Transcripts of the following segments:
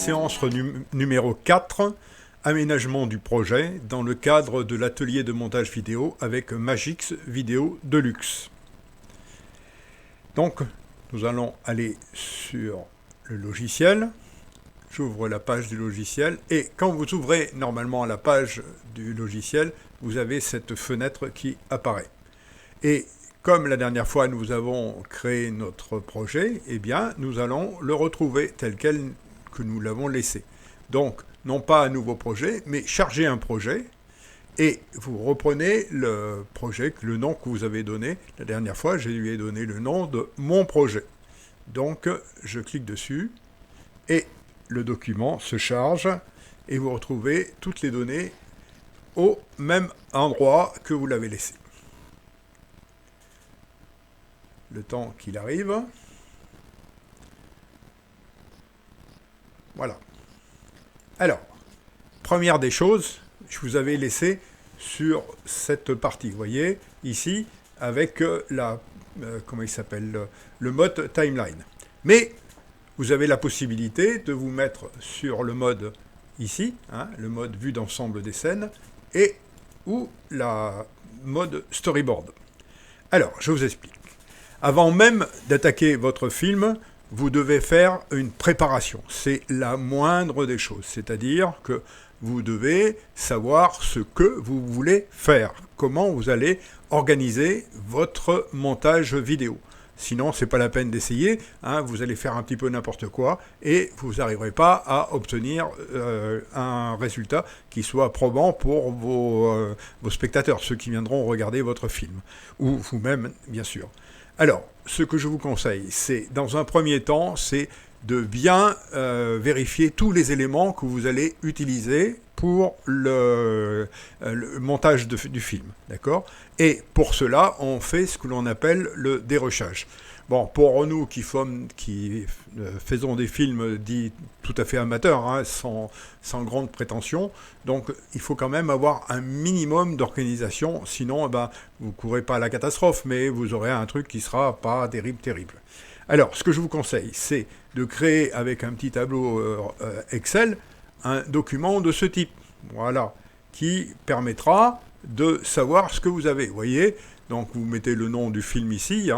séance numéro 4, aménagement du projet, dans le cadre de l'atelier de montage vidéo avec Magix Vidéo Deluxe. Donc, nous allons aller sur le logiciel. J'ouvre la page du logiciel et quand vous ouvrez normalement la page du logiciel, vous avez cette fenêtre qui apparaît. Et comme la dernière fois nous avons créé notre projet, eh bien nous allons le retrouver tel quel que nous l'avons laissé. Donc, non pas un nouveau projet, mais charger un projet et vous reprenez le projet, le nom que vous avez donné. La dernière fois, je lui ai donné le nom de mon projet. Donc, je clique dessus et le document se charge et vous retrouvez toutes les données au même endroit que vous l'avez laissé. Le temps qu'il arrive. Voilà. Alors, première des choses, je vous avais laissé sur cette partie, vous voyez, ici, avec comment il s'appelle, le mode timeline. Mais vous avez la possibilité de vous mettre sur le mode ici, le mode vue d'ensemble des scènes, ou la mode storyboard. Alors, je vous explique. Avant même d'attaquer votre film, vous devez faire une préparation. C'est la moindre des choses. C'est-à-dire que vous devez savoir ce que vous voulez faire. Comment vous allez organiser votre montage vidéo. Sinon, ce n'est pas la peine d'essayer. Vous allez faire un petit peu n'importe quoi et vous n'arriverez pas à obtenir un résultat qui soit probant pour vos spectateurs, ceux qui viendront regarder votre film. Ou vous-même, bien sûr. Alors, ce que je vous conseille, c'est, dans un premier temps, c'est de bien vérifier tous les éléments que vous allez utiliser pour le montage du film, d'accord ? Et pour cela, on fait ce que l'on appelle le dérochage. Bon, pour nous qui faisons des films dits tout à fait amateurs, sans grande prétention, donc il faut quand même avoir un minimum d'organisation, sinon vous ne courez pas à la catastrophe, mais vous aurez un truc qui ne sera pas terrible. Alors, ce que je vous conseille, c'est de créer avec un petit tableau Excel un document de ce type, voilà, qui permettra de savoir ce que vous avez. Vous voyez, donc vous mettez le nom du film ici,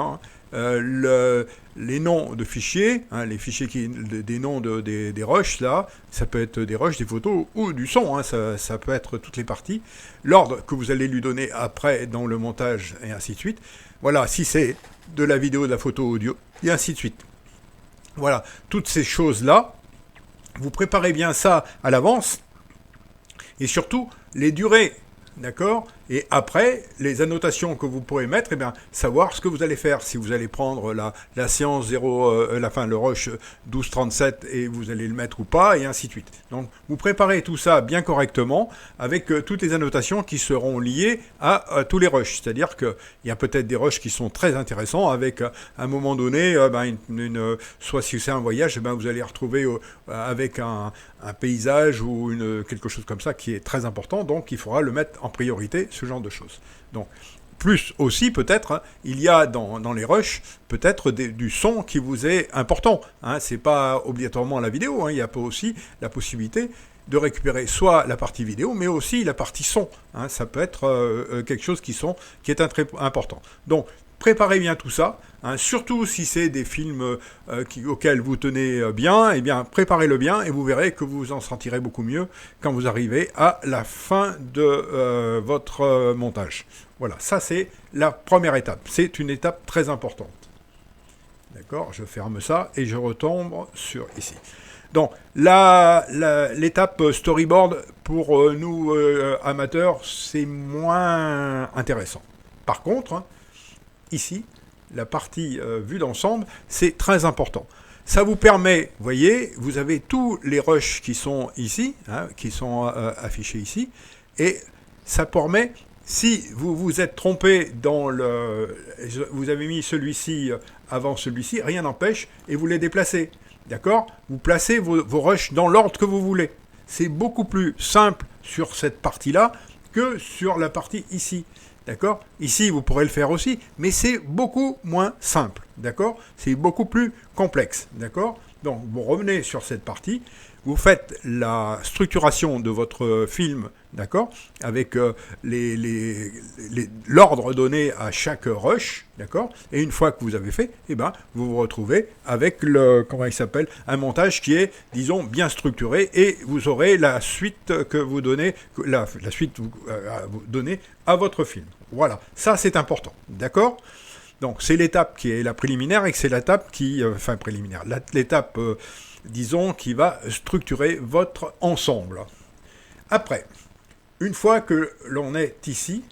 les noms de fichiers, les fichiers des noms des rushs, là, ça peut être des rushs, des photos ou du son, ça peut être toutes les parties, l'ordre que vous allez lui donner après dans le montage et ainsi de suite. Voilà, si c'est de la vidéo, de la photo, audio, et ainsi de suite. Voilà, toutes ces choses-là, vous préparez bien ça à l'avance, et surtout, les durées, d'accord ? Et après, les annotations que vous pourrez mettre, savoir ce que vous allez faire. Si vous allez prendre la séance 0, le rush 12-37 et vous allez le mettre ou pas, et ainsi de suite. Donc, vous préparez tout ça bien correctement avec toutes les annotations qui seront liées à tous les rushs. C'est-à-dire qu'il y a peut-être des rushs qui sont très intéressants avec, à un moment donné, soit si c'est un voyage, vous allez retrouver avec un paysage ou quelque chose comme ça qui est très important. Donc, il faudra le mettre en priorité, ce genre de choses. Donc, plus aussi, peut-être, il y a dans les rushs, peut-être du son qui vous est important. C'est pas obligatoirement la vidéo, il y a aussi la possibilité de récupérer soit la partie vidéo, mais aussi la partie son. Ça peut être quelque chose qui est très important. Donc, préparez bien tout ça, surtout si c'est des films auxquels vous tenez bien, préparez-le bien et vous verrez que vous en sentirez beaucoup mieux quand vous arrivez à la fin de votre montage. Voilà, ça c'est la première étape. C'est une étape très importante. D'accord, je ferme ça et je retombe sur ici. Donc, l'étape storyboard, pour nous amateurs, c'est moins intéressant. Par contre, ici, la partie vue d'ensemble, c'est très important. Ça vous permet, vous voyez, vous avez tous les rushs qui sont ici, qui sont affichés ici, et ça permet, si vous vous êtes trompé vous avez mis celui-ci avant celui-ci, rien n'empêche, et vous les déplacez, d'accord ? Vous placez vos rushs dans l'ordre que vous voulez. C'est beaucoup plus simple sur cette partie-là que sur la partie ici. D'accord ? Ici, vous pourrez le faire aussi, mais c'est beaucoup moins simple. D'accord ? C'est beaucoup plus complexe. D'accord ? Donc, vous revenez sur cette partie. vous faites la structuration de votre film, d'accord, avec l'ordre donné à chaque rush, d'accord, et une fois que vous avez fait, eh ben, vous vous retrouvez avec comment il s'appelle, un montage qui est, disons, bien structuré, et vous aurez la suite que vous donnez, la suite à vous donner à votre film. Voilà, ça c'est important, d'accord. Donc c'est l'étape qui est la préliminaire et c'est l'étape qui, préliminaire, l'étape, disons, qui va structurer votre ensemble. Après, une fois que l'on est ici,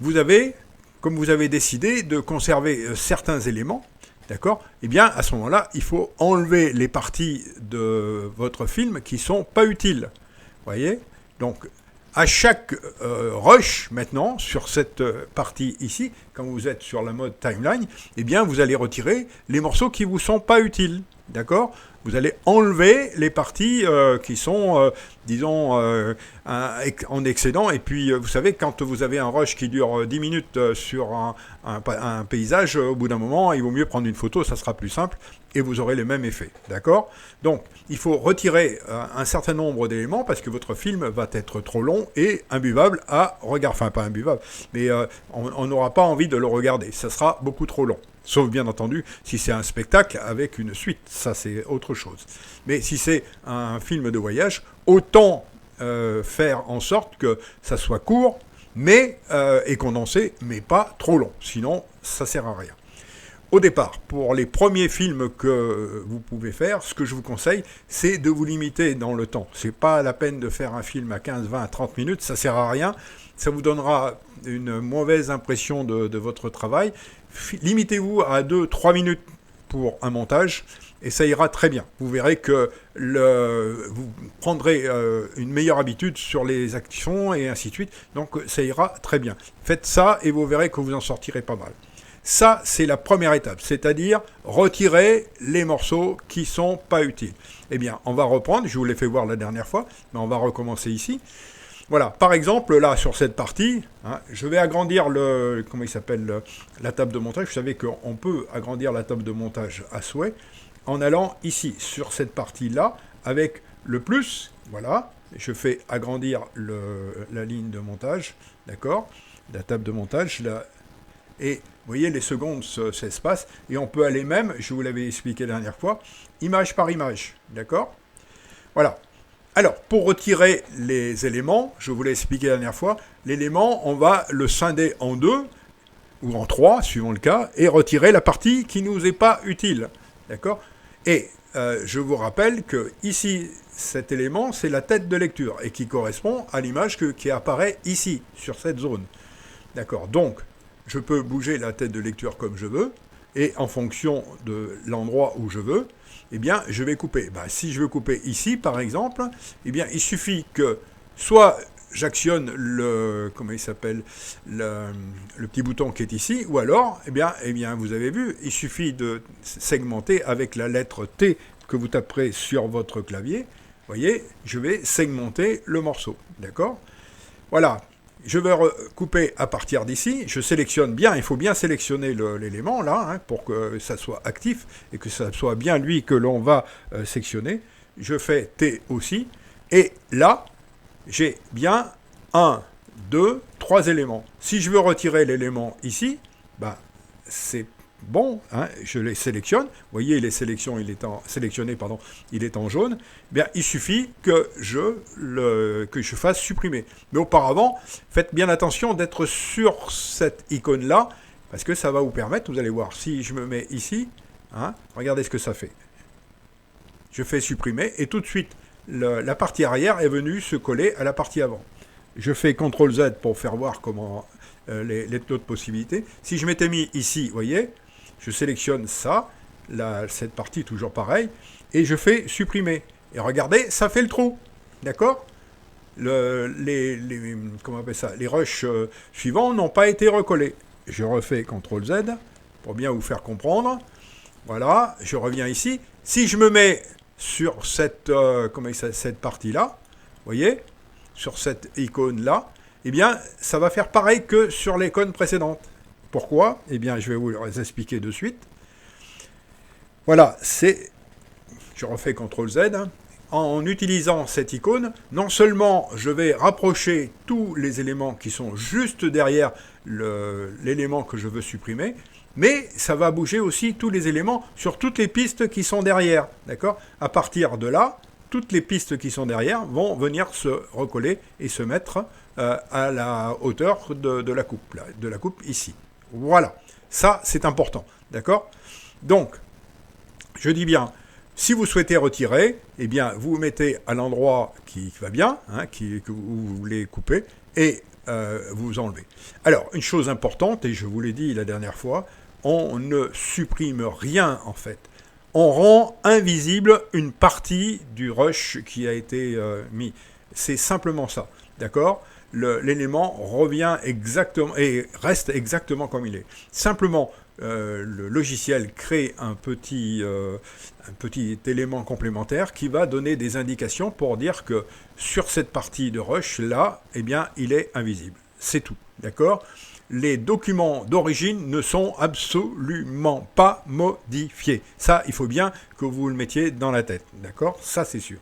vous avez, comme vous avez décidé de conserver certains éléments, d'accord, eh bien à ce moment-là, il faut enlever les parties de votre film qui ne sont pas utiles. Vous voyez ? Donc, à chaque rush, maintenant, sur cette partie ici, quand vous êtes sur la mode timeline, eh bien, vous allez retirer les morceaux qui ne vous sont pas utiles. D'accord ? Vous allez enlever les parties qui sont, disons, en excédent. Et puis, vous savez, quand vous avez un rush qui dure 10 minutes sur un paysage, au bout d'un moment, il vaut mieux prendre une photo, ça sera plus simple, et vous aurez les mêmes effets. D'accord ? Donc, il faut retirer un certain nombre d'éléments parce que votre film va être trop long et imbuvable à regarder. Enfin, pas imbuvable, mais on n'aura pas envie de le regarder. Ça sera beaucoup trop long. Sauf bien entendu si c'est un spectacle avec une suite, ça c'est autre chose. Mais si c'est un film de voyage, autant faire en sorte que ça soit court et condensé, mais pas trop long. Sinon, ça sert à rien. Au départ, pour les premiers films que vous pouvez faire, ce que je vous conseille, c'est de vous limiter dans le temps. C'est pas la peine de faire un film à 15, 20, 30 minutes, ça sert à rien. Ça vous donnera une mauvaise impression de votre travail. Limitez-vous à 2-3 minutes pour un montage et ça ira très bien. Vous verrez que vous prendrez une meilleure habitude sur les actions et ainsi de suite. Donc ça ira très bien. Faites ça et vous verrez que vous en sortirez pas mal. Ça, c'est la première étape, c'est-à-dire retirer les morceaux qui sont pas utiles. Eh bien, on va reprendre, je vous l'ai fait voir la dernière fois, mais on va recommencer ici. Voilà, par exemple, là, sur cette partie, je vais agrandir la table de montage. Vous savez qu'on peut agrandir la table de montage à souhait en allant ici, sur cette partie-là, avec le plus, voilà, je fais agrandir la ligne de montage, d'accord, la table de montage, là, et vous voyez, les secondes s'espacent, et on peut aller même, je vous l'avais expliqué la dernière fois, image par image, d'accord ? Voilà. Alors, pour retirer les éléments, je vous l'ai expliqué la dernière fois, l'élément, on va le scinder en 2, ou en 3, suivant le cas, et retirer la partie qui ne nous est pas utile, d'accord ? Et je vous rappelle que ici, cet élément, c'est la tête de lecture, et qui correspond à l'image qui apparaît ici, sur cette zone, d'accord ? Donc, je peux bouger la tête de lecture comme je veux, et en fonction de l'endroit où je veux, eh bien, je vais couper. Si je veux couper ici, par exemple, eh bien, il suffit que soit j'actionne le petit bouton qui est ici, ou alors, eh bien, vous avez vu, il suffit de segmenter avec la lettre T que vous taperez sur votre clavier. Vous voyez, je vais segmenter le morceau, d'accord ? Voilà. Je vais couper à partir d'ici, je sélectionne bien, il faut bien sélectionner l'élément là, pour que ça soit actif et que ça soit bien lui que l'on va sectionner. Je fais T aussi, et là, j'ai bien 1, 2, 3 éléments. Si je veux retirer l'élément ici, c'est bon, je les sélectionne. Vous voyez, il est sélectionné, il est en jaune. Bien, il suffit que je fasse supprimer. Mais auparavant, faites bien attention d'être sur cette icône-là, parce que ça va vous permettre, vous allez voir, si je me mets ici, regardez ce que ça fait. Je fais supprimer, et tout de suite, la partie arrière est venue se coller à la partie avant. Je fais CTRL Z pour faire voir comment les autres possibilités. Si je m'étais mis ici, vous voyez, je sélectionne ça, cette partie toujours pareil, et je fais supprimer. Et regardez, ça fait le trou. D'accord ? Les rushs suivants n'ont pas été recollés. Je refais CTRL Z pour bien vous faire comprendre. Voilà, je reviens ici. Si je me mets sur cette partie-là, vous voyez, sur cette icône-là, eh bien, ça va faire pareil que sur l'icône précédente. Pourquoi ? Eh bien, je vais vous expliquer de suite. Voilà, je refais CTRL Z. en utilisant cette icône, non seulement je vais rapprocher tous les éléments qui sont juste derrière l'élément que je veux supprimer, mais ça va bouger aussi tous les éléments sur toutes les pistes qui sont derrière. D'accord ? À partir de là, toutes les pistes qui sont derrière vont venir se recoller et se mettre à la hauteur de la coupe ici. Voilà, ça c'est important. D'accord ? Donc, je dis bien, si vous souhaitez retirer, eh bien, vous vous mettez à l'endroit qui va bien, hein, que vous voulez couper, et vous enlevez. Alors, une chose importante, et je vous l'ai dit la dernière fois, on ne supprime rien en fait. On rend invisible une partie du rush qui a été mis. C'est simplement ça, d'accord ? L'élément revient exactement et reste exactement comme il est. Simplement, le logiciel crée un petit élément complémentaire qui va donner des indications pour dire que sur cette partie de rush là, eh bien, il est invisible. C'est tout, d'accord ? Les documents d'origine ne sont absolument pas modifiés. Ça, il faut bien que vous le mettiez dans la tête, d'accord ? Ça, c'est sûr.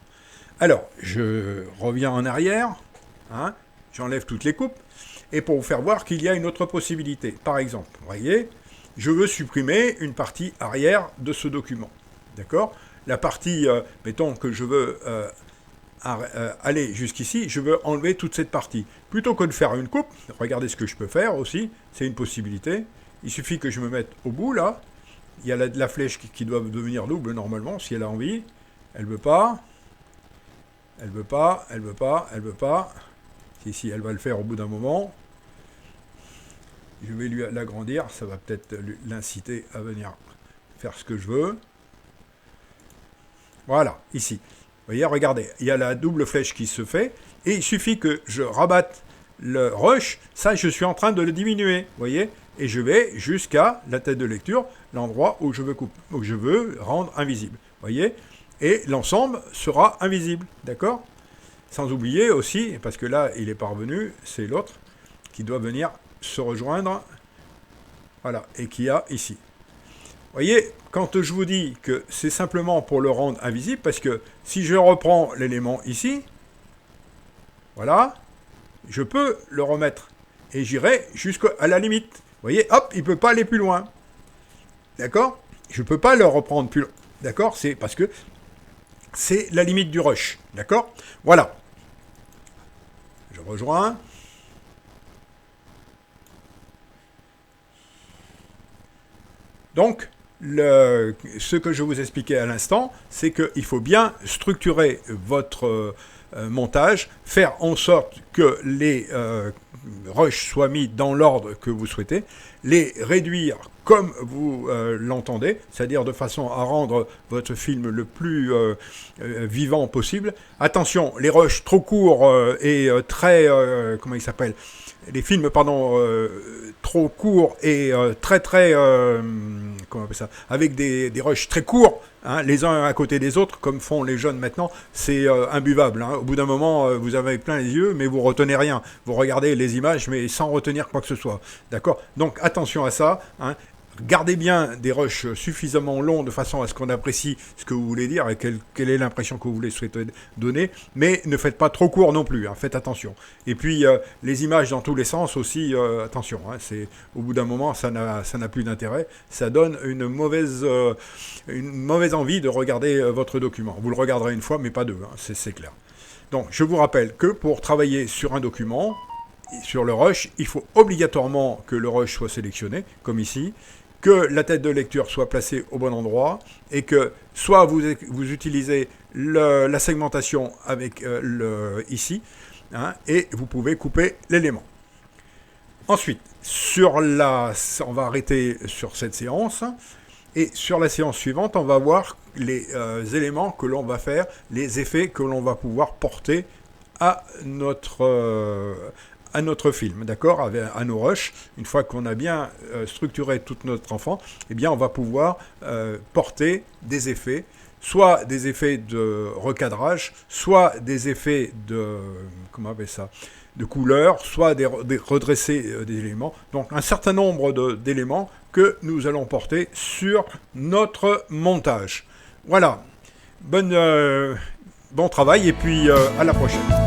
Alors, je reviens en arrière, hein, j'enlève toutes les coupes, et pour vous faire voir qu'il y a une autre possibilité. Par exemple, vous voyez, je veux supprimer une partie arrière de ce document, d'accord ? La partie, mettons que je veux aller jusqu'ici, je veux enlever toute cette partie. Plutôt que de faire une coupe, regardez ce que je peux faire aussi, c'est une possibilité. Il suffit que je me mette au bout, là. Il y a la flèche qui doit devenir double, normalement, si elle a envie. Elle veut pas. Elle veut pas, elle veut pas, elle veut pas. Si, elle va le faire au bout d'un moment. Je vais lui l'agrandir, ça va peut-être l'inciter à venir faire ce que je veux. Voilà, ici. Vous voyez, regardez, il y a la double flèche qui se fait, et il suffit que je rabatte le rush, ça je suis en train de le diminuer, vous voyez, et je vais jusqu'à la tête de lecture, l'endroit où je veux rendre invisible, vous voyez, et l'ensemble sera invisible, d'accord ? Sans oublier aussi, parce que là il est parvenu, c'est l'autre qui doit venir se rejoindre, voilà, et qui a ici. Vous voyez, quand je vous dis que c'est simplement pour le rendre invisible, parce que si je reprends l'élément ici, voilà, je peux le remettre. Et j'irai jusqu'à la limite. Vous voyez, hop, il ne peut pas aller plus loin. D'accord ? Je ne peux pas le reprendre plus loin. D'accord ? C'est parce que c'est la limite du rush. D'accord ? Voilà. Je rejoins. Donc, ce que je vous expliquais à l'instant, c'est qu'il faut bien structurer votre montage, faire en sorte que les rushs soient mis dans l'ordre que vous souhaitez, les réduire comme vous l'entendez, c'est-à-dire de façon à rendre votre film le plus vivant possible. Attention, les rushs trop courts et très... comment il s'appelle ? Les films, pardon, trop courts et très, comment on appelle ça, avec des rushs très courts, hein, les uns à côté des autres, comme font les jeunes maintenant, c'est imbuvable. Hein. Au bout d'un moment, vous avez plein les yeux, mais vous retenez rien. Vous regardez les images, mais sans retenir quoi que ce soit. D'accord ? Donc, attention à ça. Hein. Gardez bien des rushs suffisamment longs de façon à ce qu'on apprécie ce que vous voulez dire et quelle est l'impression que vous voulez souhaiter donner, mais ne faites pas trop court non plus, hein, faites attention. Et puis les images dans tous les sens aussi, attention, hein, au bout d'un moment ça n'a plus d'intérêt, ça donne une mauvaise envie de regarder votre document. Vous le regarderez une fois mais pas deux, hein, c'est clair. Donc je vous rappelle que pour travailler sur un document, sur le rush, il faut obligatoirement que le rush soit sélectionné, comme ici, que la tête de lecture soit placée au bon endroit, et que soit vous utilisez la segmentation avec ici, hein, et vous pouvez couper l'élément. Ensuite, on va arrêter sur cette séance, et sur la séance suivante, on va voir les éléments que l'on va faire, les effets que l'on va pouvoir porter à notre film, d'accord, à nos rushs. Une fois qu'on a bien structuré tout notre enfant, eh bien on va pouvoir porter des effets, soit des effets de recadrage, soit des effets de, comment on appelle ça, de couleurs, soit des redresser des éléments. Donc un certain nombre d'éléments que nous allons porter sur notre montage. Voilà. Bon travail et puis à la prochaine.